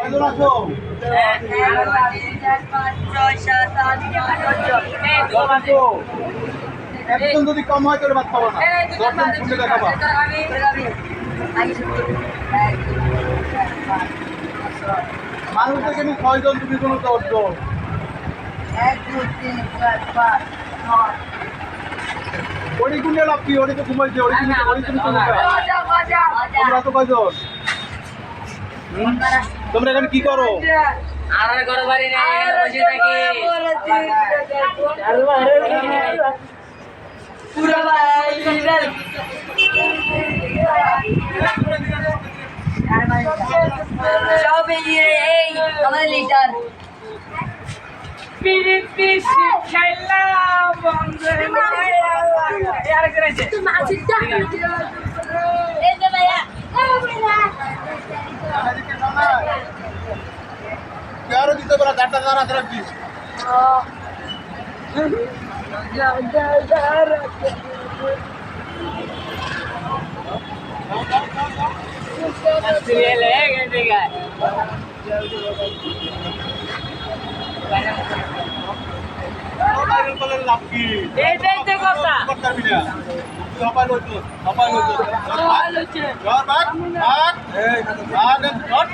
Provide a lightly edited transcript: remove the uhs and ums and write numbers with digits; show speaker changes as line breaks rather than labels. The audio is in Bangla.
কয়জন আছো? দশজন আছো? একজন যদি কম হয় তাহলে বাদ পাবো না। 10 জন শুনে দেখাবা। মানুষ দেখে নি 6 জন, তুমি কোনো 10 জন।
1 2 3 4 5 6
ওড়ি গুনে লাভ কি? ওড়ি তো ঘুমাইছে, ওড়ি তুমি তোমরা তো কয়জন? তোমরা এখানে কি করো?
আর ঘর বাড়ি নেই, বসে থাকি।
পুরো ভাই সব এই আমাদের লিডার
আরো দিতে পারা 4টা তারা রাখবি। লাভ কি?
এইটাই তো কথা।
করবি না। তুই হপাই লইতো, হপাই লইতো। ধর ভাগ, ভাগ। এই ভাগ, ধর।